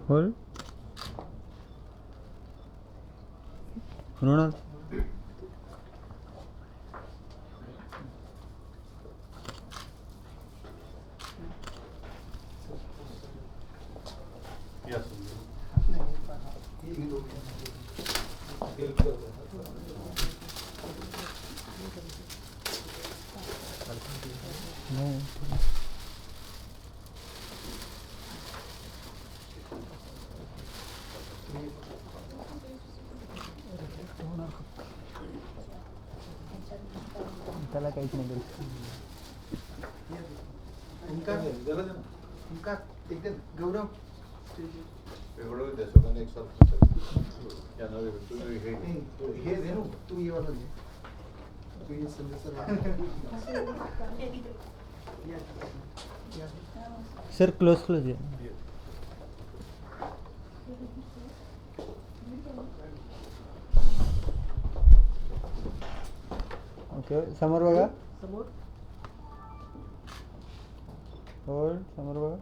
Hold. Ronald. Yes. No. त्याला काहीच नाही गौरव हे रेणू तू ये वाला घे तू ये सर क्लोज आहे ओके समोर बघा समोर होल्ड समोर बघा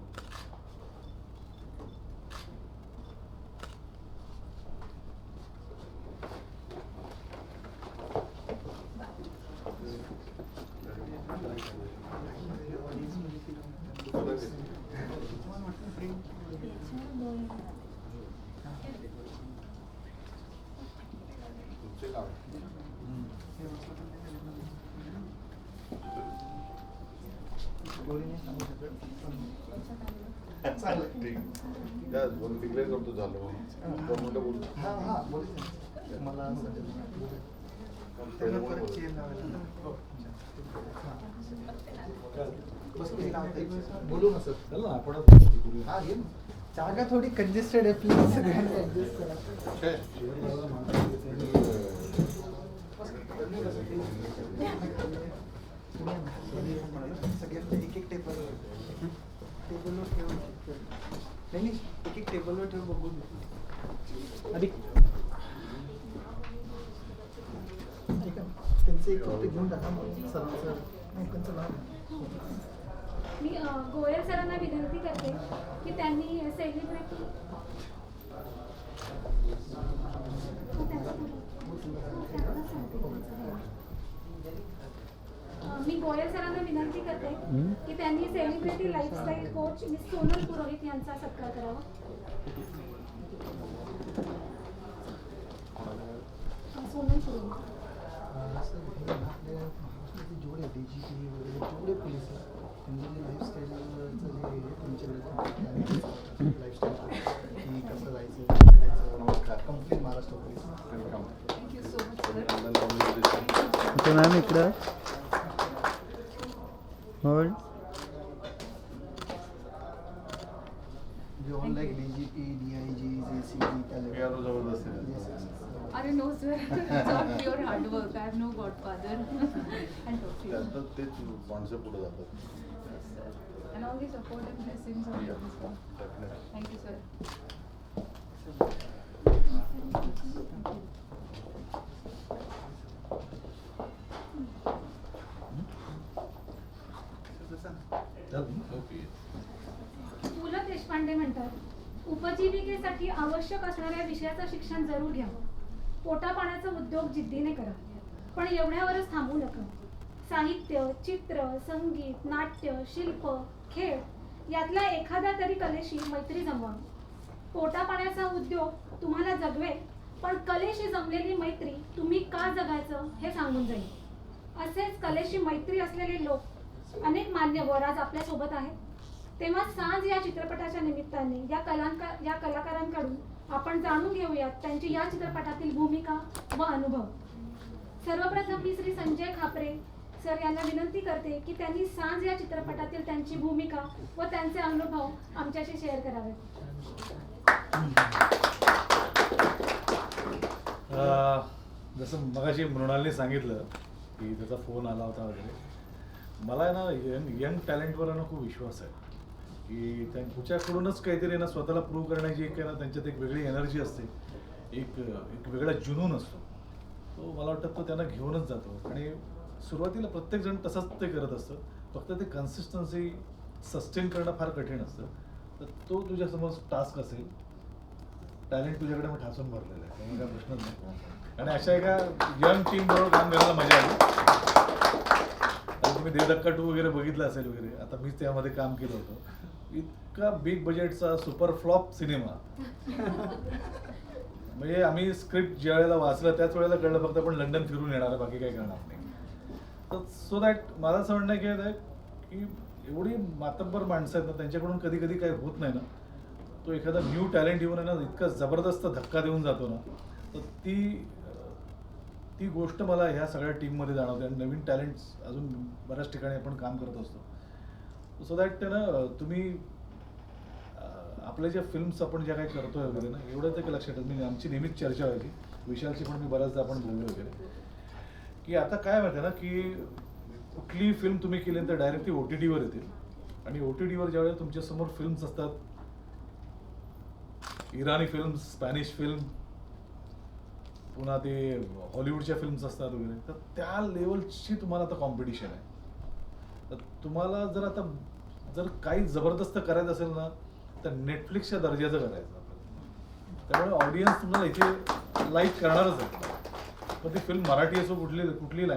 बोलू ना सर जागा थोडी कंजेस्टेड आहे प्लीज सगळ्यांनी ऍडजस्ट करा सगळ्यांना एक एक टेबलवर ठेव नाही एक एक टेबलवर ठेव बघू आधी ठीक आहे त्यांचं एक फक्त घेऊन टाका सरांचं नाही त्यांचं नाव मी गोयल सरांना विनंती करते की त्यांनी सेलिब्रिटी मी गोयल सरांना विनंती करते की त्यांनी celebrity lifestyle coach Miss Sonal Purohit यांचा सत्कार करावा. सोनल पुरोहित जेवढे DGP वगैरे जेवढे पोलीस त्यांचे जे लाईफस्टाईलचं जे तुमच्याकडे लाईफस्टाईल की कसं जायचं खायचं complete Maharashtra police thank you so much okay ma'am इकडं hold on like DGP DIG JCP जबरदस्त अरे no sir pure hard work I have no godfather तेच माणसं पुढे जातात and all the support and blessings on this one. Thank you, sir. पु ल देशपांडे म्हणतात, उपजीविकेसाठी आवश्यक असणाऱ्या विषयाचं शिक्षण जरूर घ्या. पोटापाण्याचा उद्योग जिद्दीने करा, पण एवढ्यावरच थांबू नका. साहित्य, चित्र, संगीत, नाट्य, शिल्प, खेळ यातल्या एखाद्या तरी कलेशी मैत्री जमवा. पोटापाण्याचा उद्योग तुम्हाला जगवेल, पण कलेशी जमलेली मैत्री तुम्ही का जगायचं हे सांगून जाईल. असेच कलेशी मैत्री असलेले लोक अनेक अनेक मान्यवर आज आपल्यासोबत आहेत. तेव्हा सांज या चित्रपटाच्या निमित्ताने या कलाकारांकडून आपण जाणून घेऊयात त्यांची या चित्रपटातील भूमिका व अनुभव. सर्वप्रथम मी श्री संजय खापरे सर यांना विनंती करते की त्यांनी सांज या चित्रपटातील त्यांची भूमिका व त्यांचे अनुभव आमच्याशी शेअर करावेत. जसं मगाशी मृणालने सांगितलं की त्याचा फोन आला होता वगैरे, मला आहे ना यंग टॅलेंटवर ना खूप विश्वास आहे की त्यांच्याकडूनच काहीतरी ना स्वतःला प्रूव्ह करण्याची एक ना त्यांच्यात एक वेगळी एनर्जी असते, एक वेगळा जुनून असतो. तो मला वाटतं तो त्यांना घेऊनच जातो. आणि सुरुवातीला प्रत्येकजण तसंच ते करत असतं, फक्त ते कन्सिस्टन्सी सस्टेन करणं फार कठीण असतं. तर तो तुझ्यासमोर टास्क असेल, टॅलेंट तुझ्याकडे मग ठासून भरलेलं आहे, त्यामुळे काय प्रश्नच नाही. आणि अशा एका यंग टीम बरोबर काम करायला मजा आली. आता तुम्ही देवधक्का 2 वगैरे बघितलं असेल वगैरे, आता मीच त्यामध्ये काम केलं होतं. इतका बिग बजेटचा सुपर फ्लॉप सिनेमा. म्हणजे आम्ही स्क्रिप्ट ज्या वेळेला वाचलं त्याच वेळेला कळलं फक्त आपण लंडन फिरून येणार, बाकी काही करणार नाही. तर सो दॅट मला असं म्हणणं की एवढी मातब्बर माणसं आहेत ना, त्यांच्याकडून कधी कधी काही होत नाही ना, तो एखादा न्यू टॅलेंट येऊन आहे ना इतका जबरदस्त धक्का देऊन जातो ना, तर ती गोष्ट मला ह्या सगळ्या टीममध्ये जाणवते. आणि नवीन टॅलेंट्स अजून बऱ्याच ठिकाणी आपण काम करत असतो. सो दॅट ना तुम्ही आपल्या ज्या फिल्म्स आपण ज्या काही करतोय वगैरे ना, एवढंच एक लक्षात येतं. मी आमची नेहमीच चर्चा व्हायची, विशालची पण मी बऱ्याचदा आपण बोललो वगैरे, की आता काय माहिती आहे ना की कुठलीही फिल्म तुम्ही केली तर डायरेक्ट ती OTTवर येते. आणि OTTवर ज्यावेळेला तुमच्यासमोर फिल्म्स असतात, इराणी फिल्म्स, स्पॅनिश फिल्म, पुन्हा ते हॉलिवूडच्या फिल्म्स असतात वगैरे, तर त्या लेवलची तुम्हाला आता कॉम्पिटिशन आहे. तर तुम्हाला जर काही जबरदस्त करायचं असेल ना, तर नेटफ्लिक्सच्या दर्जाचं करायचं आपल्याला. त्यामुळे ऑडियन्स तुम्हाला इथे लाईक करणारच आहे. पण ती फिल्म मराठी असो कुठली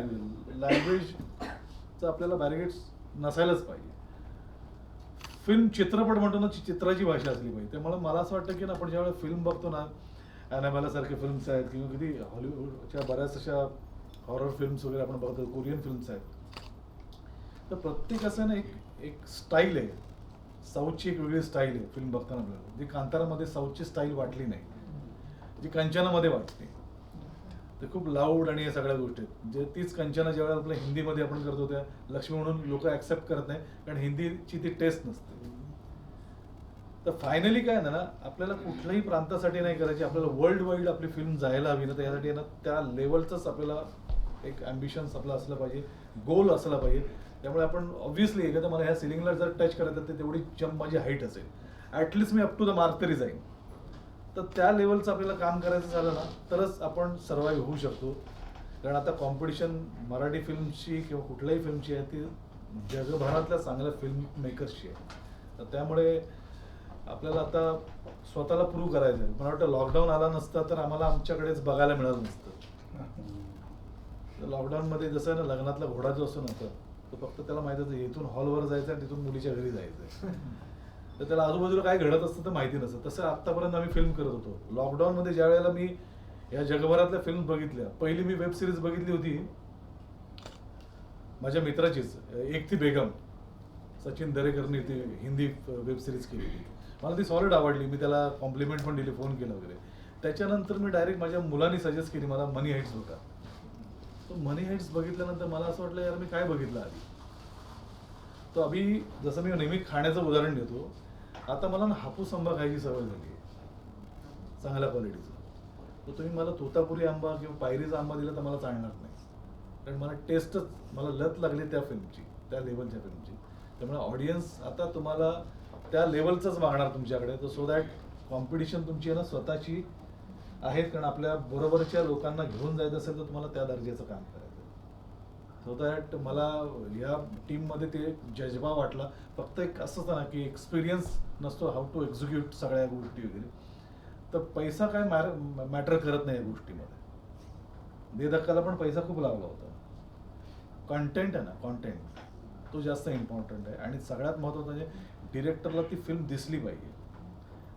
लँग्वेजचं आपल्याला बॅरिगेट्स नसायलाच पाहिजे. फिल्म चित्रपट म्हणतो ना, चित्राची भाषा असली पाहिजे. त्यामुळे मला असं वाटतं की आपण ज्यावेळेला फिल्म बघतो ना, ॲनाबेलासारखे फिल्म्स आहेत किंवा किती हॉलिवूडच्या बऱ्याच अशा हॉरर फिल्म्स वगैरे आपण बघतो, कोरियन फिल्म्स आहेत, तर प्रत्येक असं ना एक स्टाईल आहे. साऊथची एक वेगळी स्टाईल आहे फिल्म बघताना आपल्याला, जी कांतारामध्ये साऊथची स्टाईल वाटली नाही, जी कंचनामध्ये वाटते. ते खूप लाऊड आणि या सगळ्या गोष्टी आहेत. जे तीच कंचना ज्यावेळेला आपल्या हिंदीमध्ये आपण करतो त्या लक्ष्मी म्हणून लोक ॲक्सेप्ट करत नाही, कारण हिंदीची ती टेस्ट नसते. तर फायनली काय ना, आपल्याला कुठल्याही प्रांतासाठी नाही करायची, आपल्याला वर्ल्ड वाईड आपली फिल्म जायला हवी ना, तर यासाठी ना त्या लेवलचंच आपल्याला एक ॲम्बिशन्स आपलं असलं पाहिजे, गोल असला पाहिजे. त्यामुळे आपण ऑब्व्हियसली एखादं मला ह्या सिलिंगला जर टच करायचं तर तेवढी जंप माझी हाईट असेल, ॲटलिस्ट मी अप टू द मार्क तरी जाईन. तर त्या लेवलचं आपल्याला काम करायचं झालं ना, तरच आपण सर्वाईव्ह होऊ शकतो. कारण आता कॉम्पिटिशन मराठी फिल्मची किंवा कुठल्याही फिल्मची आहे ती जगभरातल्या चांगल्या फिल्म मेकर्सची आहे. तर त्यामुळे आपल्याला आता स्वतःला प्रूव्ह करायचं आहे. मला वाटतं लॉकडाऊन आला नसता तर आम्हाला आमच्याकडेच बघायला मिळालं नसतं. तर लॉकडाऊनमध्ये जसं आहे ना, लग्नातला घोडा जो असतो ना, तो फक्त त्याला माहिती होतं इथून हॉलवर जायचं आणि तिथून मुलीच्या घरी जायचं. तर त्याला आजूबाजूला काय घडत असतं तर माहिती नसतं. तसं आत्तापर्यंत आम्ही फिल्म करत होतो. लॉकडाऊनमध्ये ज्या वेळेला मी या जगभरातल्या फिल्म बघितल्या, पहिली मी वेब सिरीज बघितली होती माझ्या मित्राचीच, एक थी बेगम, सचिन दरेकरने ती हिंदी वेब सिरीज केली होती. मला ती सॉलिड आवडली. मी त्याला कॉम्प्लिमेंट पण दिली, फोन केला वगैरे. त्याच्यानंतर मी डायरेक्ट माझ्या मुलांनी सजेस्ट केली मला मनी हाईट्स होता. तो मनी हाईट्स बघितल्यानंतर मला असं वाटलं यार मी काय बघितलं आधी. तो अभि जसं मी नेहमी खाण्याचं उदाहरण देतो, आता मला ना हापूस आंबा खायची सवय झाली आहे चांगल्या क्वालिटीचा. तर तुम्ही मला तोतापुरी आंबा किंवा पायरीचा आंबा दिला तर मला चालणार नाही, कारण मला टेस्टच, मला लत लागली त्या फिल्मची, त्या लेवलच्या फिल्मची. त्यामुळे ऑडियन्स आता तुम्हाला त्या लेवलचंच मागणार तुमच्याकडे. तर सो दॅट कॉम्पिटिशन तुमची आहे ना स्वतःची आहेत, कारण आपल्या बरोबरच्या लोकांना घेऊन जायचं असेल तर तुम्हाला त्या दर्जाचं काम करायचं. सो दॅट मला या टीममध्ये ते जज्बा वाटला. फक्त एक असं होतं ना की एक्सपिरियन्स नसतो, हाऊ टू एक्झिक्यूट सगळ्या गोष्टी वगैरे. तर पैसा काय मॅटर करत नाही या गोष्टीमध्ये. बेधक्काला पण पैसा खूप लागला होता. कंटेंट आहे ना, कॉन्टेंट तो जास्त इम्पॉर्टंट आहे. आणि सगळ्यात महत्त्वाचं म्हणजे डिरेक्टरला ती फिल्म दिसली पाहिजे.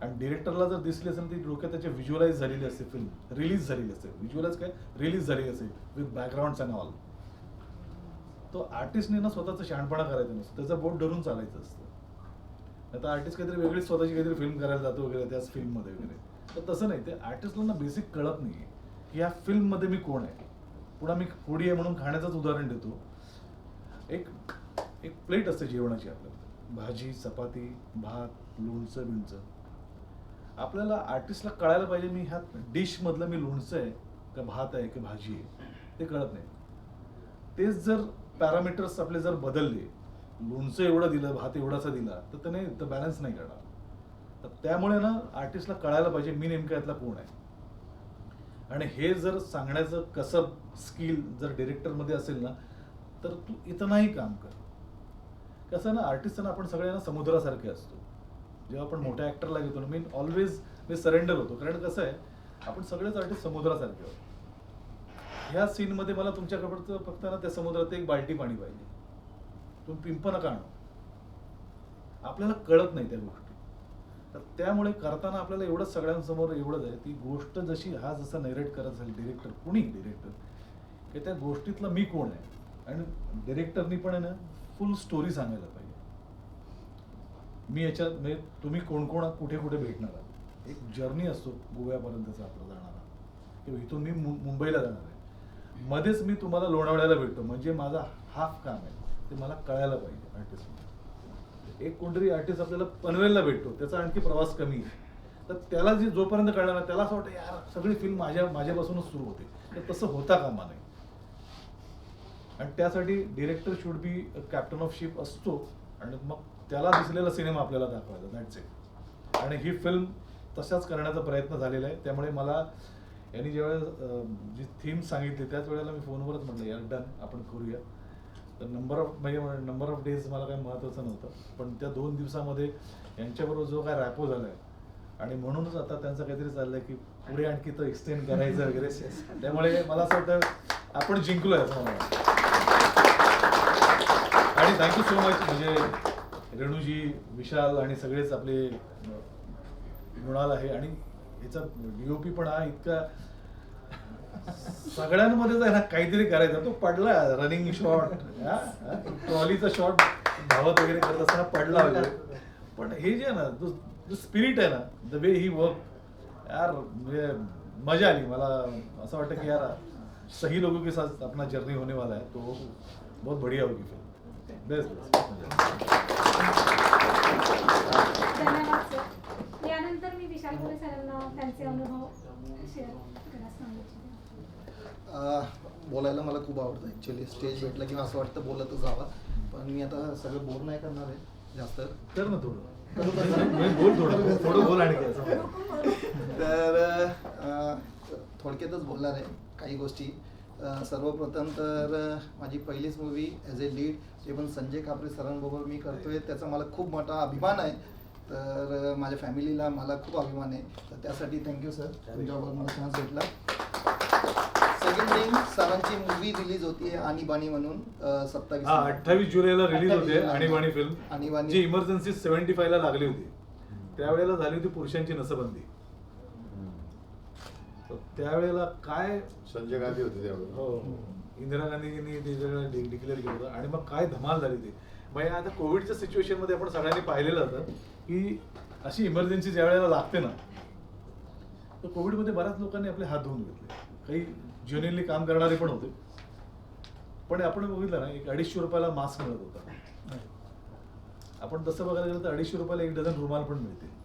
आणि डिरेक्टरला जर दिसली असेल ती डोक्यात त्याची व्हिज्युअलाइज झालेली असते, फिल्म रिलीज झालेली असते. व्हिज्युअलाइज काय, रिलीज झालेली असते विथ बॅकग्राऊंड्स अँड ऑल. तो आर्टिस्टने ना स्वतःचं शहाणपणा करायचं नसतं, त्याचं बोट धरून चालायचं असतं. आता आर्टिस्ट काहीतरी वेगळीच स्वतःची काहीतरी फिल्म करायला जातो वगैरे त्याच फिल्ममध्ये वगैरे, तर तसं नाही. ते आर्टिस्टला ना बेसिक कळत नाही की या फिल्ममध्ये मी कोण आहे. पुन्हा मी फूडी आहे म्हणून खाण्याचंच उदाहरण देतो. एक प्लेट असते जेवणाची आपल्याला, भाजी, चपाती, भात, लोणचं बिणचं. आपल्याला आर्टिस्टला कळायला पाहिजे मी ह्या डिशमधलं मी लोणचं आहे का भात आहे की भाजी आहे, ते कळत नाही. तेच जर पॅरामीटर्स आपले जर बदलले, लोणचं एवढं दिलं, भात एवढासा दिला, तर त्याने बॅलन्स नाही करणार. तर त्यामुळे ना आर्टिस्टला कळायला पाहिजे मी नेमका यातला कोण आहे. आणि हे जर सांगण्याचं कसं स्किल जर डिरेक्टरमध्ये असेल ना, तर तू इथं काम कर. कसं ना, आर्टिस्टना आपण सगळ्यांना समुद्रासारखे असतो. जेव्हा आपण मोठ्या ॲक्टरला घेतो ना, मी सरेंडर होतो. कारण कसं आहे, आपण सगळेच आर्टिस्ट समुद्रासारखे आहोत. ह्या सीनमध्ये मला तुमच्याकडचं फक्त ना त्या समुद्रात एक बाल्टी पाणी पाहिजे, तुम्ही पिंप नका आणू. आपल्याला कळत नाही त्या गोष्टी. तर त्यामुळे करताना आपल्याला एवढंच सगळ्यांसमोर एवढंच आहे, ती गोष्ट जसा नरेट करत असेल डिरेक्टर, कुणी डिरेक्टर, की त्या गोष्टीतला मी कोण आहे. आणि डिरेक्टरनी पण आहे ना फुल स्टोरी सांगायला पाहिजे. मी याच्यात म्हणजे तुम्ही कोण कोण कुठे कुठे भेटणार आहात. एक जर्नी असतो गोव्यापर्यंतचा आपला जाणारा, किंवा इथून मी मुंबईला जाणार आहे, मध्येच मी तुम्हाला लोणावळ्याला भेटतो, म्हणजे माझा हाफ काम आहे ते मला कळायला पाहिजे आर्टिस्ट. एक कोणतरी आर्टिस्ट आपल्याला पनवेलला भेटतो, त्याचा आणखी प्रवास कमी आहे, तर त्याला जोपर्यंत कळणार त्याला असं वाटतं यार सगळी फिल्म माझ्यापासूनच सुरू होते. तर तसं होता कामा नाही. आणि त्यासाठी director should be captain of ship असतो, आणि मग त्याला दिसलेला सिनेमा आपल्याला दाखवायचा, दॅट्स इट. आणि ही फिल्म तशाच करण्याचा प्रयत्न झालेला आहे. त्यामुळे मला यांनी ज्यावेळेला जी थीम सांगितली त्याच वेळेला मी फोनवरच म्हटलं यार डन, आपण करूया. तर नंबर ऑफ डेज मला काही महत्त्वाचं नव्हतं, पण त्या 2 दिवसामध्ये यांच्याबरोबर जो काय रॅपो झाला आहे, आणि म्हणूनच आता त्यांचं काहीतरी चाललंय की पुढे आणखी तो एक्सटेंड करायचं वगैरे. त्यामुळे मला असं वाटतं आपण जिंकलोय असं मला वाटतं. आणि थँक्यू सो मच, म्हणजे रेणूजी, विशाल आणि सगळेच आपले मृणाल आहे. आणि याचा DOP पण हा इतका सगळ्यांमध्येच आहे ना काहीतरी करायचा. तो पडला रनिंग शॉट, ट्रॉलीचा शॉट धावत वगैरे करत असताना पडला वगैरे. पण हे जे आहे ना जो स्पिरिट आहे ना, द वे ही वर्क, यार म्हणजे मजा आली. मला असं वाटतं की यार सही लोगों के साथ अपना जर्नी होने वाला है, तो बहुत बढ़िया होगी फिल्म. बेस्ट. धन्यवाद सर. यानंतर मी विशाल गोरे सरांना त्यांचे अनुभव शेअर करायला सांगितले. बोलायला मला खूप आवडतं ॲक्च्युली. स्टेज भेटलं किंवा असं वाटतं बोलतच जावं, पण मी आता सगळं बोर नाही करणार आहे जास्त. कर ना थोडं बोल बोल आणि तर थोडक्यातच बोलणार आहे काही गोष्टी. सर्वप्रथम तर माझी पहिलीच मूवी ॲज ए लीड, ते पण संजय कापरे सरांबरोबर मी करतोय, त्याचा मला खूप मोठा अभिमान आहे. तर माझ्या फॅमिलीला मला खूप अभिमान आहे, तर त्यासाठी थँक्यू सर, तुमच्याबरोबर मला चान्स भेटला. सेकंड थिंग, सरांची मूवी रिलीज होती आणीबाणी म्हणून 28 जुलैला रिलीज होते आणीबाणी फिल्म, आणीबाणी जी इमर्जन्सी 75 ला लागली होती. त्यावेळेला झाली होती पुरुषांची नसबंदी. त्यावेळेला काय संजय गांधी होते त्यावेळेला. हो, इंदिरा गांधीजींनी डिक्लेअर केलं होतं. आणि मग काय धमाल झाली ती. म्हणजे आता कोविडच्या सिच्युएशन मध्ये आपण सगळ्यांनी पाहिलेलं होतं की अशी इमर्जन्सी ज्या वेळेला लागते ना, तर कोविडमध्ये बऱ्याच लोकांनी आपले हात धुवून घेतले. काही जेन्युइनली काम करणारे पण होते. पण आपण बघितलं ना, 150 रुपयाला मास्क मिळत होता. आपण तसं बघायला गेलं तर 250 रुपयाला 1 डझन रुमाल पण मिळते.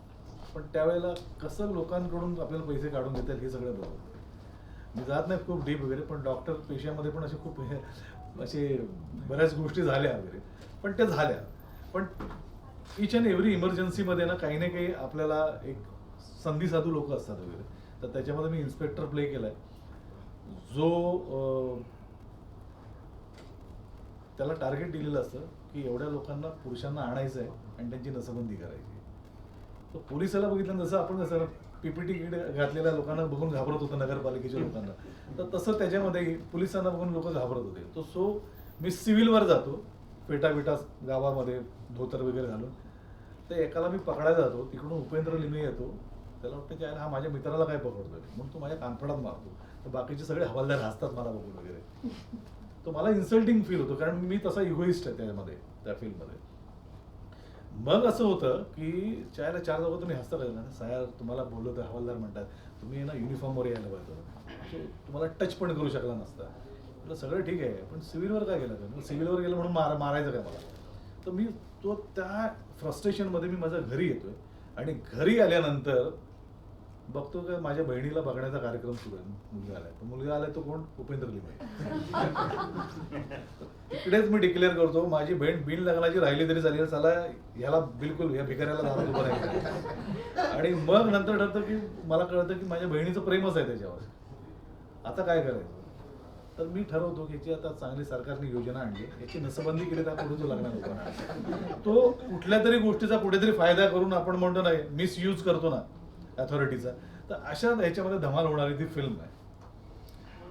पण त्यावेळेला कसं लोकांकडून आपल्याला पैसे काढून घेतात हे सगळं बघतो. मी जात नाही खूप डीप वगैरे, पण डॉक्टर पेशामध्ये पण असे खूप असे बऱ्याच गोष्टी झाल्या वगैरे, पण त्या झाल्या. पण इच अँड एव्हरी इमर्जन्सीमध्ये ना काही ना काही आपल्याला एक संधी साधू लोक असतात वगैरे. तर त्याच्यामध्ये मी इन्स्पेक्टर प्ले केलाय, जो त्याला टार्गेट दिलेलं असतं की एवढ्या लोकांना पुरुषांना आणायचं आहे आणि त्यांची नसबंदी करायची. तर पोलिसाला बघितलं जसं आपण कसं PPT किट घातलेल्या लोकांना बघून घाबरत होतं, नगरपालिकेच्या लोकांना, तर तसं त्याच्यामध्ये पोलिसांना बघून लोक घाबरत होते. तो सो मी सिव्हिलवर जातो, पेटा गावामध्ये धोतर वगैरे घालून. तर एकाला मी पकडायला जातो, तिकडून उपेंद्र लिमे येतो. त्याला वाटतं की हा माझ्या मित्राला काय पकडतोय, म्हणून तो माझ्या कानफडात मारतो. तर बाकीचे सगळे हवालदार हसतात मला बघून वगैरे. तो मला इन्सल्टिंग फील होतो, कारण मी तसा इगोइस्ट आहे त्यामध्ये, त्या फिल्ममध्ये. मग असं होतं की चायला 4 लोक तुम्ही हसता का ना, साहेब तुम्हाला बोललो तर हवालदार म्हणतात, तुम्ही ना युनिफॉर्मवर यायला पाहिजे, तो तुम्हाला टच पण करू शकला नसता. म्हटलं सगळं ठीक आहे, पण सिव्हिलवर काय गेलं तर सिव्हिलवर गेलं म्हणून मारायचं काय मला. तर मी त्या फ्रस्ट्रेशनमध्ये मी माझ्या घरी येतोय, आणि घरी आल्यानंतर बघतो की माझ्या बहिणीला बघण्याचा कार्यक्रम सुरू आहे. मुलगा आलाय, तो मुलगा आलाय तो कोण, उपेंद्र लिमये. तिकडेच मी डिक्लेअर करतो, माझी बहीण बिन लग्नाची राहिली तरी चालेल, चला याला बिलकुल या भिकाऱ्याला दारात उभं राहायचं. आणि मग नंतर ठरतं की मला कळतं की माझ्या बहिणीचं प्रेमच आहे त्याच्यावर, आता काय करायचं. तर मी ठरवतो की याची आता चांगली सरकारने योजना आणली, याची नसबंदी केली तर पुढे जो लागणार होता तो कुठल्या तरी गोष्टीचा कुठेतरी फायदा करून आपण म्हणतो नाही मिसयूज करतो ना अथॉरिटीचा, तर अशा ह्याच्यामध्ये धमाल होणारी ती फिल्म आहे.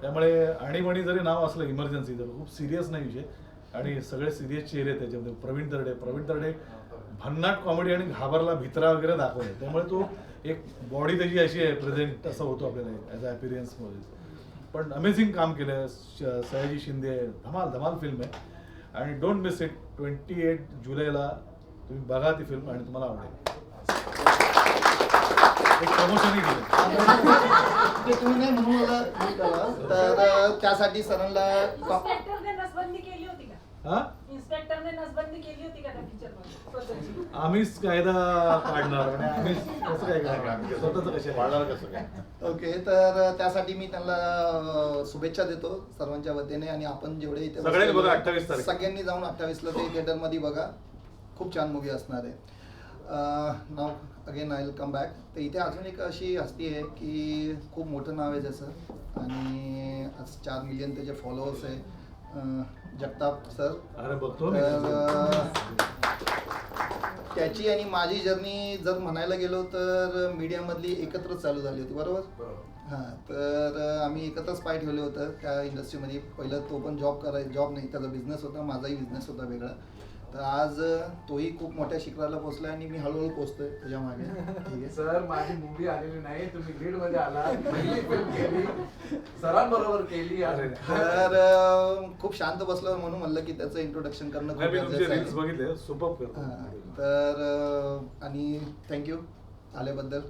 त्यामुळे आणीबाणी जरी नाव असलं इमर्जन्सी, तर खूप सिरियस नाही विषय, आणि सगळे सिरियस चेहरे आहेत त्याच्यामध्ये. प्रवीण तरडे भन्नाट कॉमेडी आणि घाबरला भित्रा वगैरे दाखवले, त्यामुळे तो एक बॉडी त्याची अशी आहे प्रेझेंट असं होतो आपल्याला ॲज अ ॲपिरियन्समध्ये. पण अमेझिंग काम केलं सयाजी शिंदे, धमाल फिल्म आहे. आणि डोंट मिस इट. 28 जुलैला तुम्ही बघा ती फिल्म आणि तुम्हाला आवडेल. एक प्रमोशनही केलं ते तुम्ही नाही म्हणून मला हे करा, तर त्यासाठी सरांना इन्स्पेक्टरने नसबंदी केली होती का? हा, इन्स्पेक्टरने नसबंदी केली होती का त्या पिक्चरमध्ये? आम्हीच कायदा काढणार आणि आम्हीच कसं काय करणार, स्वतःच कशा पाळणार कसं काय. ओके, तर त्यासाठी मी त्यांना शुभेच्छा देतो सर्वांच्या वतीने. आणि आपण जेवढे इथे सगळ्यांनी बसलेलो बघा, आहे, 28 तारीख. सगळ्यांनी जाऊन 28 ला ते थिएटरमध्ये बघा, खूप छान मूवी असणार आहे. Now again I will come back. तर इथे अजून एक अशी हस्ती आहे की खूप मोठं नाव आहे त्याचं, आणि आज 4 मिलियन त्याचे फॉलोअर्स आहे, जगताप सर. अरे बघतो मी. तर त्याची आणि माझी जर्नी जर म्हणायला गेलो तर मीडियामधली एकत्रच चालू झाली होती, बरोबर? हां, तर आम्ही एकत्रच पाय ठेवले होतं त्या इंडस्ट्रीमध्ये. पहिलं तो पण जॉब नाही, त्याचा बिझनेस होता, माझाही बिझनेस होता वेगळा. तर आज तोही खूप मोठ्या शिखराला पोहोचला आणि मी हळूहळू पोहोचतोय त्याच्या मागे. ठीक आहे सर, माझी मूवी आलेली नाही, तुम्ही लीड मध्ये आला, पहिली फिल्म केली, सरांबरोबर केली. तर खूप शांत बसलो म्हणून म्हणलं की त्याचं इंट्रोडक्शन करणं खूप गरजेचं आहे. रील्स बघितले, सुपर्ब करतो. तर आणि थँक्यू आल्याबद्दल.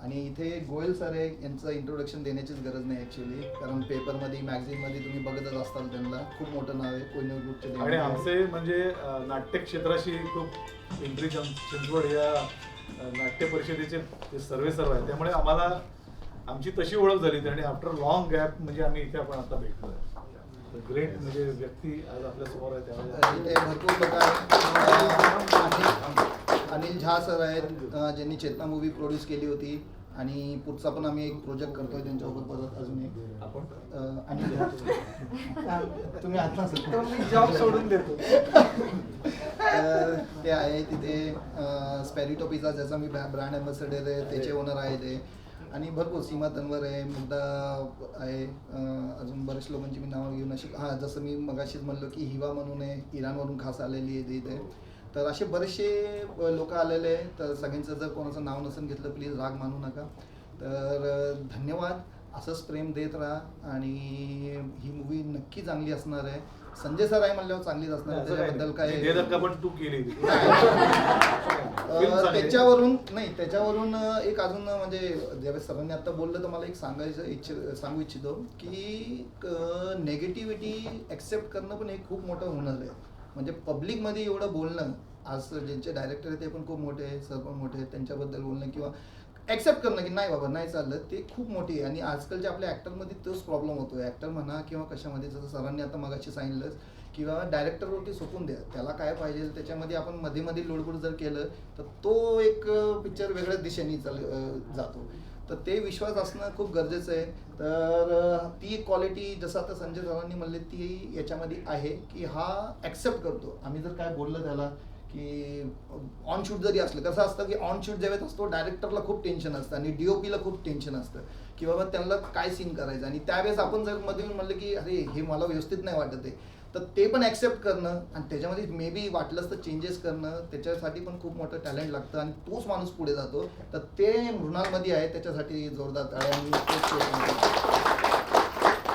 आणि इथे गोयल सर आहे, यांचं इंट्रोडक्शन देण्याचीच गरज नाही ॲक्च्युली, कारण पेपरमध्ये मॅगझिनमध्ये तुम्ही बघतच असताल त्यांना. खूप मोठं नाव आहे कोहिनूर ग्रुपचे. आणि आमचे म्हणजे नाट्य क्षेत्राशी खूप पिंपरी चिंचवड या नाट्य परिषदेचे ते सर्व आहे, त्यामुळे आम्हाला आमची तशी ओळख झाली. आणि आफ्टर लॉंग गॅप म्हणजे आम्ही इथे आपण आता भेटलो. ग्रेट म्हणजे व्यक्ती आज आपल्या समोर आहे. त्यामुळे इथे भरपूर लोक आहेत. अनिल झा सर आहेत, ज्यांनी चेतना मूवी प्रोड्यूस केली होती, आणि पुढचा पण आम्ही एक प्रोजेक्ट करतोय त्यांच्यासोबत परत अजून एक. आपण अनिल झा तुम्ही आता जॉब सोडून देतो. ते आहे तिथे. स्पॅरिटो पिझ्झा ज्याचा मी ब्रँड अँबॅसेडर आहे, त्याचे ओनर आहे ते. आणि भरपूर सीमा तन्वर आहे, मुद्दा आहे, अजून बरेच लोकांची मी नावं घेऊन अशी. हां, जसं मी मगाशीच म्हणलो की हिवा म्हणून आहे, इराणवरून खास आलेली आहे इथे. तर असे बरेचसे लोक आलेले आहे. तर सगळ्यांचं जर कोणाचं नाव नसेल घेतलं प्लीज राग मानू नका. तर धन्यवाद, असंच प्रेम देत राहा. आणि ही मूवी नक्की चांगली असणार आहे. संजय सर आहे म्हणल्यावर चांगलीच असणार, त्याच्याबद्दल काय पण तू केली त्याच्यावरून एक अजून म्हणजे ज्यावेळेस सरांनी आता बोललं तर मला एक सांगू इच्छितो की नेगेटिव्हिटी ॲक्सेप्ट करणं पण एक खूप मोठं हुनर आहे. म्हणजे पब्लिकमध्ये एवढं बोलणं, आज ज्यांचे डायरेक्टर आहेत ते पण खूप मोठे आहेत, सर पण मोठे आहेत, त्यांच्याबद्दल बोलणं किंवा ॲक्सेप्ट करणं की नाही बाबा नाही चाललं, ते खूप मोठी आहे. आणि आजकालच्या आपल्या ॲक्टरमध्ये तोच प्रॉब्लेम होतो. ॲक्टर म्हणा किंवा कशामध्ये, जसं सरांनी आता मगाशी सांगितलंच किंवा डायरेक्टरवरती सोपून द्या, त्याला काय पाहिजे त्याच्यामध्ये आपण मध्ये लुडबुड जर केलं तर तो एक पिक्चर वेगळ्याच दिशेने जातो. तर ते विश्वास असणं खूप गरजेचं आहे. तर ती क्वालिटी जसं आता संजय सरांनी म्हणले ती याच्यामध्ये आहे की हा ॲक्सेप्ट करतो. आम्ही जर काय बोललं त्याला की ऑन शूट जरी असलं, कसं असतं की ऑन शूट ज्यावेळेस असतो डायरेक्टरला खूप टेन्शन असतं आणि DOPला खूप टेन्शन असतं की बाबा त्यांना काय सीन करायचं. आणि त्यावेळेस आपण जर मध्ये म्हणलं की अरे हे मला व्यवस्थित नाही वाटत आहे, तर ते पण ॲक्सेप्ट करणं आणि त्याच्यामध्ये मे बी वाटलंच तर चेंजेस करणं, त्याच्यासाठी पण खूप मोठं टॅलेंट लागतं आणि तोच माणूस पुढे जातो. तर ते मृणालमध्ये आहे, त्याच्यासाठी जोरदार टाळ्या.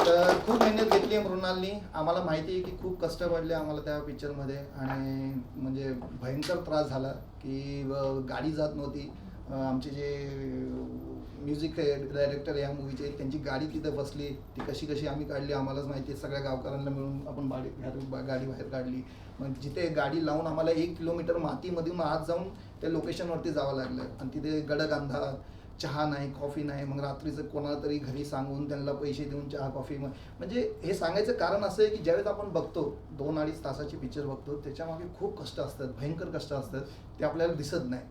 तर खूप मेहनत घेतली आहे मृणालनी. आम्हाला माहिती आहे की खूप कष्ट पडले आम्हाला त्या पिक्चरमध्ये आणि म्हणजे भयंकर त्रास झाला की गाडी जात नव्हती. आमचे जे म्युझिक डायरेक्टर या मूवीचे त्यांची गाडी तिथं बसली, ती कशी कशी आम्ही काढली आम्हालाच माहिती आहे. सगळ्या गावकऱ्यांना मिळून आपण गाडी बाहेर काढली. मग जिथे गाडी लावून आम्हाला 1 किलोमीटर मातीमधून आत जाऊन त्या लोकेशनवरती जावं लागलं आणि तिथे गडद अंधार, चहा नाही, कॉफी नाही. मग रात्रीचं कोणाला तरी घरी सांगून त्यांना पैसे देऊन चहा कॉफी. म्हणजे हे सांगायचं कारण असं आहे की ज्यावेळेस आपण बघतो 2-2.5 तासाची पिक्चर बघतो त्याच्यामागे खूप कष्ट असतात, भयंकर कष्ट असतात, ते आपल्याला दिसत नाही.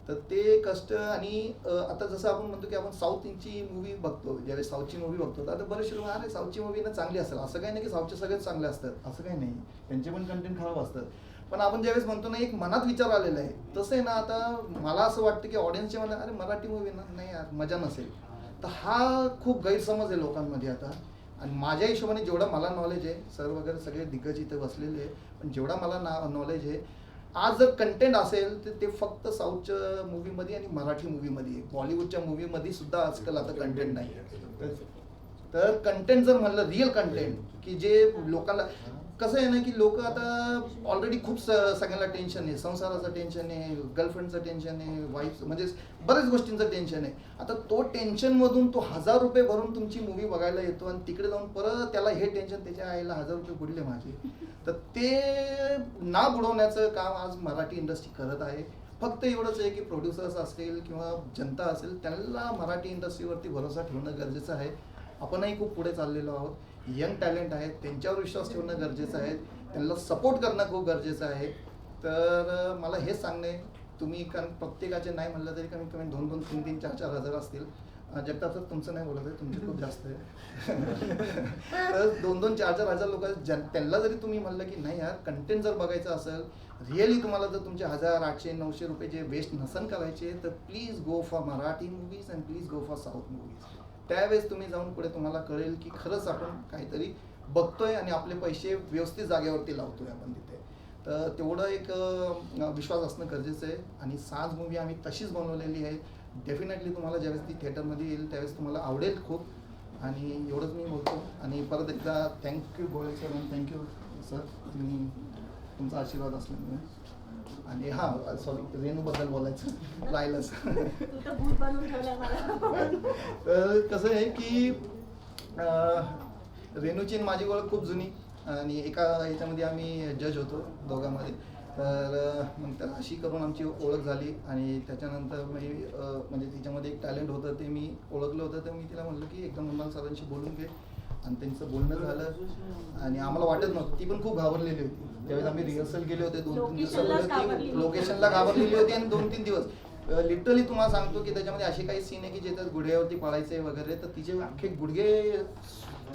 तर ते कष्ट आणि आता जसं आपण म्हणतो की आपण साऊथची मूवी बघतो, ज्यावेळेस साऊथची मूवी बघतो तर आता बरेचसे लोक अरे साऊथची मूवी ना चांगली असेल, असं काही नाही की साऊथचे सगळेच चांगले असतात, असं काही नाही, त्यांचे पण कंटेंट खराब असतात. पण आपण ज्यावेळेस म्हणतो ना एक मनात विचार आलेला आहे, तसं आहे ना. आता मला असं वाटतं की ऑडियन्सच्या मनात अरे मराठी मूवी ना नाही यार मजा नसेल, तर हा खूप गैरसमज आहे लोकांमध्ये आता. आणि माझ्या हिशोबाने जेवढं मला नॉलेज आहे, सर वगैरे सगळे दिग्गज इथे बसलेले आहे, पण जेवढा मला नॉलेज आहे आज जर कंटेंट असेल तर ते फक्त साऊथच्या मूवीमध्ये आणि मराठी मूवीमध्ये आहे. बॉलिवूडच्या मूवीमध्ये सुद्धा आजकाल आता कंटेंट नाही आहे. तर कंटेंट जर म्हणलं रिअल कंटेंट की जे लोकांना कसं आहे ना की लोक आता ऑलरेडी खूप सगळ्यांना टेन्शन आहे, संसाराचं टेन्शन आहे, गर्लफ्रेंडचं टेन्शन आहे, वाईफचं म्हणजे बऱ्याच गोष्टींचं टेन्शन आहे. आता तो टेन्शनमधून तो 1000 रुपये भरून तुमची मूवी बघायला येतो आणि तिकडे जाऊन परत त्याला हे टेन्शन, त्याच्या आईला 1000 रुपये बुडले माझे. तर ते ना बुडवण्याचं काम आज मराठी इंडस्ट्री करत आहे. फक्त एवढंच आहे की प्रोड्युसर्स असतील किंवा जनता असेल त्यांना मराठी इंडस्ट्रीवरती भरोसा ठेवणं गरजेचं आहे. आपणही खूप पुढे चाललेलो आहोत, यंग टॅलेंट आहेत, त्यांच्यावर विश्वास ठेवणं गरजेचं आहे, त्यांना सपोर्ट करणं खूप गरजेचं आहे. तर मला हेच सांगणे, तुम्ही कारण प्रत्येकाचे नाही म्हणलं तरी कमीत कमी 2-2, 3-3, 4-4 हजार असतील. जगताप सर तुमचं नाही बोलत आहे, तुमचे खूप जास्त आहे. तर 2-2, 4-4 हजार लोक त्यांना जरी तुम्ही म्हणलं की नाही यार कंटेंट जर बघायचं असेल, रिअली तुम्हाला जर तुमचे 1000, 800, 900 रुपये जे वेस्ट नसन करायचे तर please go for Marathi movies and please go for south movies. त्यावेळेस तुम्ही जाऊन पुढे तुम्हाला कळेल की खरंच आपण काहीतरी बघतोय आणि आपले पैसे व्यवस्थित जागेवरती लावतोय आपण तिथे. तर तेवढं एक विश्वास असणं गरजेचं आहे. आणि साज मूवी आम्ही तशीच बनवलेली आहे. डेफिनेटली तुम्हाला ज्यावेळेस ती थिएटरमध्ये येईल त्यावेळेस तुम्हाला आवडेल खूप. आणि एवढंच मी बोलतो. आणि परत एकदा थँक्यू गोयल सर आणि थँक्यू सर, तुम्ही तुमचा आशीर्वाद असल्यामुळे. आणि हां सॉरी रेणूबद्दल बोलायचं राहिलंच. तू तर भूत बनवून ठेवलाय मला. तर कसं आहे की रेणूची आणि माझी ओळख खूप जुनी आणि एका ह्याच्यामध्ये आम्ही जज होतो दोघांमध्ये. तर मग तर अशी करून आमची ओळख झाली आणि त्याच्यानंतर मी म्हणजे तिच्यामध्ये एक टॅलेंट होतं ते मी ओळखलं होतं. तर मी तिला म्हणलं की एकदम मृणाल सरांशी बोलून घे आणि त्यांचं बोलणं झालं आणि आम्हाला वाटत नव्हतं. ती पण खूप घाबरलेली होती त्यावेळेस. आम्ही रिहर्सल केले होते 2-3 दिवसापूर्वी. लोकेशनला घाबरलेली होती आणि 2-3 दिवस लिटरली तुम्हाला सांगतो की त्याच्यामध्ये असे काही सीन आहे की ज्याच्यात गुडघ्यावरती पडायचे वगैरे, तर तिचे अख्खे गुडघे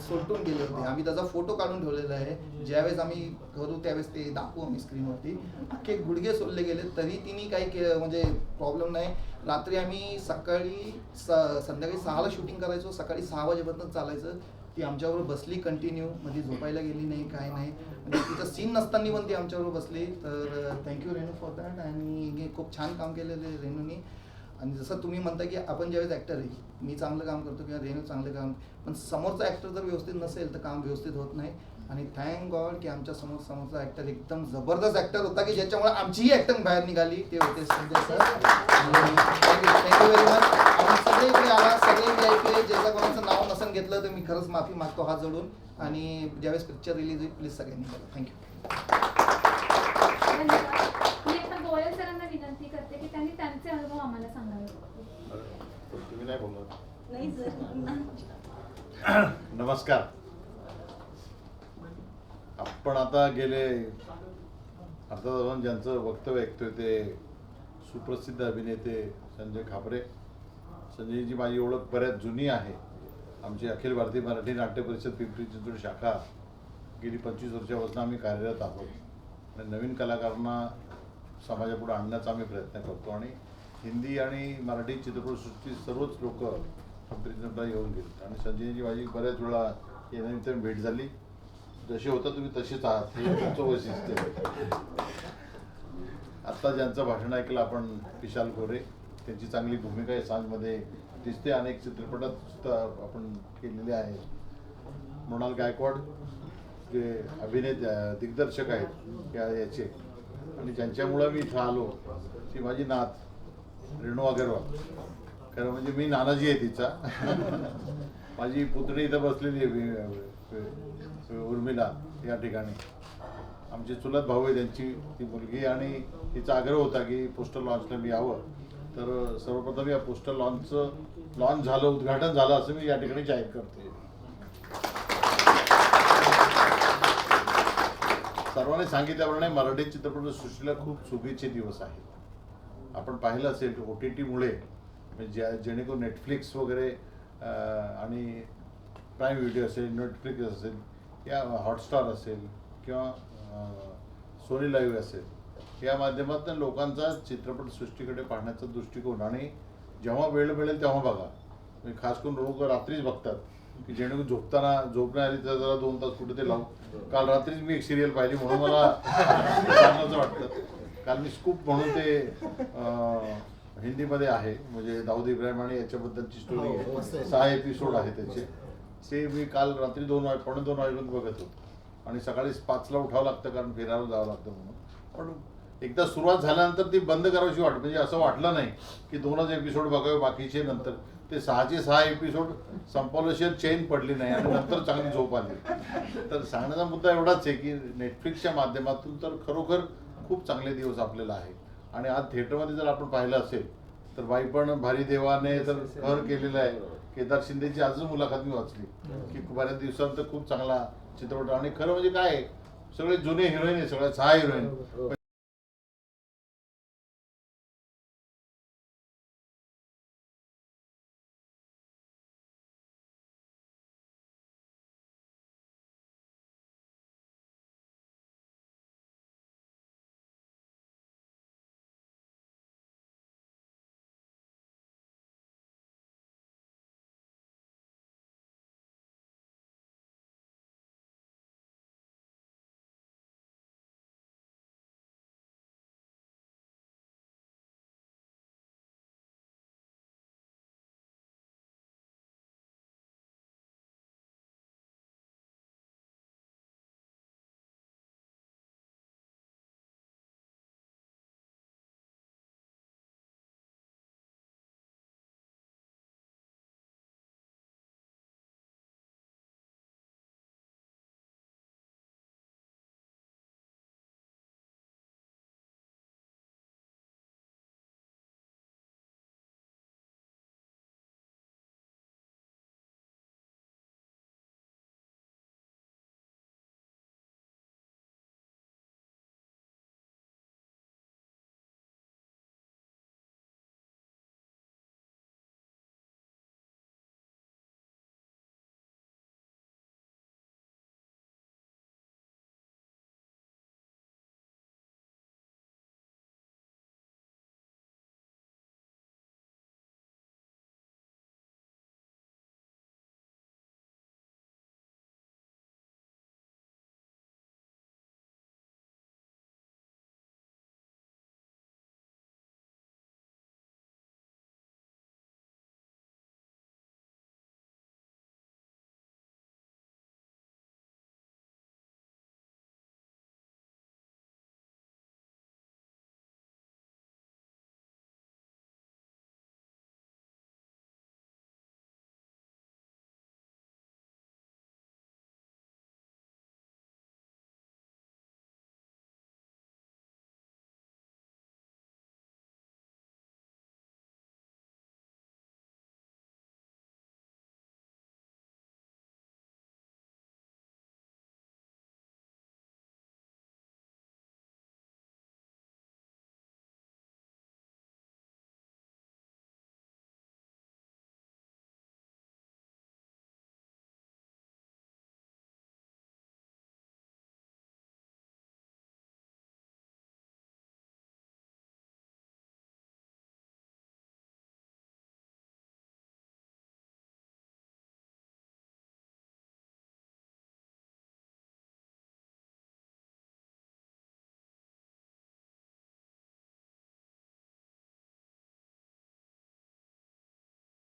सोलटून गेले होते. आम्ही त्याचा फोटो काढून ठेवलेला आहे. ज्यावेळेस आम्ही करू त्यावेळेस ते दाखवू आम्ही स्क्रीनवरती. अख्खे गुडघे सोलले गेले तरी तिने काही केलं म्हणजे प्रॉब्लेम नाही. रात्री आम्ही संध्याकाळी 6ला शूटिंग करायचो, सकाळी 6 वाजेपर्यंत चालायचं. ती आमच्याबरोबर बसली कंटिन्यू, मध्ये झोपायला गेली नाही, काय नाही. म्हणजे तिचा सीन नसताना पण ती आमच्याबरोबर बसली. तर थँक्यू रेणू फॉर दॅट. आणि खूप छान काम केलेलं आहे रेणूनी. आणि जसं तुम्ही म्हणता की आपण ज्यावेळेस ॲक्टर आहे, मी चांगलं काम करतो किंवा रेणू चांगलं काम, पण समोरचा ॲक्टर जर व्यवस्थित नसेल तर काम व्यवस्थित होत नाही. आणि थँक गॉड की आमच्या समोरचा ॲक्टर एकदम जबरदस्त ॲक्टर होता की ज्याच्यामुळे आमचीही ॲक्टिंग बाहेर निघाली. ते होते Sanjay sir. Thank you very much. आपण सगळे इकडे आला, सगळे VIP, ज्याचं कोणाचं नाव नसेल घेतलं तर मी खरंच माफी मागतो हात जोडून. आणि ज्यावेळेस पिक्चर रिलीज होईल प्लीज सगळ्यांनी बघा. थँक्यू. मी एकदा गोयल सरांना विनंती करते की त्यांनी त्यांचे अनुभव आम्हाला सांगावे. तुम्ही नाही बोलणार. नाही सर. नमस्कार. आपण आता गेले अर्धा तास ज्यांचं वक्तव्य ऐकतोय ते सुप्रसिद्ध अभिनेते संजय खापरे. संजयची माझी ओळख बऱ्याच जुनी आहे. आमची अखिल भारतीय मराठी नाट्य परिषद पिंपरी चिंचवड शाखा गेली 25 वर्षापासून आम्ही कार्यरत आहोत. आणि नवीन कलाकारांना समाजापुढे आणण्याचा आम्ही प्रयत्न करतो. आणि हिंदी आणि मराठी चित्रपटसृष्टी सर्वच लोक पिंपरी चिंचवडला येऊन गेले. आणि संजयची माझी बऱ्याच वेळा येण्यानिमित्ताने भेट झाली. जसे होता तुम्ही तसेच आहात, हे तुमचं वैशिष्ट्य आहे. आत्ता ज्यांचं भाषण ऐकलं आपण, विशाल गोरे, त्यांची चांगली भूमिका आहे साजमध्ये दिसते. अनेक चित्रपटात सुद्धा आपण केलेले आहे. मृणाल गायकवाड जे दिग्दर्शक आहेत याचे आणि ज्यांच्यामुळं मी इथं आलो ती माझी नात रेणू अगरवाल. खरं म्हणजे मी नानाजी आहे तिचा. माझी पुतणी इथं बसलेली आहे उर्मिला या ठिकाणी. आमचे चुलत भाऊ आहे त्यांची ती मुलगी आणि तिचा आग्रह होता की पोस्टर लॉन्चला मी यावं. तर सर्वप्रथम या पोस्टर लॉन्च झालं, उद्घाटन झालं असं मी या ठिकाणी जाहीर करते. सर्वांनी सांगितल्याप्रमाणे मराठी चित्रपटसृष्टीला खूप चुकीचे दिवस आहेत. आपण पाहिलं असेल की OTTमुळे म्हणजे जेणेकरून नेटफ्लिक्स वगैरे आणि प्राईम व्हिडिओ असेल, नेटफ्लिक्स असेल या हॉटस्टार असेल किंवा सोनी लाईव्ह असेल या माध्यमातून लोकांचा चित्रपटसृष्टीकडे पाहण्याचा दृष्टिकोन आणि जेव्हा वेळ मिळेल तेव्हा बघा. म्हणजे खास करून लोक रात्रीच बघतात की जेणेकरून झोप नाही आली तर जरा 2 तास कुठे ते लावू. काल रात्रीच मी एक सिरियल पाहिली म्हणून मला सांगायचं वाटतं. काल मी स्कूप म्हणून ते हिंदीमध्ये आहे म्हणजे दाऊद इब्राहिम आणि याच्याबद्दलची स्टोरी आहे. 6 एपिसोड आहे त्याचे. ते मी काल रात्री 2 वाजेपर्यंत बघत होतो आणि सकाळी 5ला उठावं लागतं कारण फिरायला जावं लागतं म्हणून. पण एकदा सुरुवात झाल्यानंतर ती बंद करायची वाटत म्हणजे असं वाटलं नाही की 2च एपिसोड बघावे बाकीचे. नंतर ते 6 एपिसोड संपवल्याशिवाय चेन पडली नाही आणि नंतर चांगली झोप आली. तर सांगण्याचा मुद्दा एवढाच आहे की नेटफ्लिक्सच्या माध्यमातून तर खरोखर खूप चांगले दिवस आपल्याला आहे. आणि आज थिएटरमध्ये जर आपण पाहिलं असेल तर बाई पण भारी देवाने तर कहर केलेलं आहे. केदार शिंदेची आजच मुलाखत मी वाचली की बऱ्याच दिवसांत खूप चांगला चित्रपट आणि खरं म्हणजे काय सगळे जुने हिरोईन आहे, सगळ्या 6 हिरोईन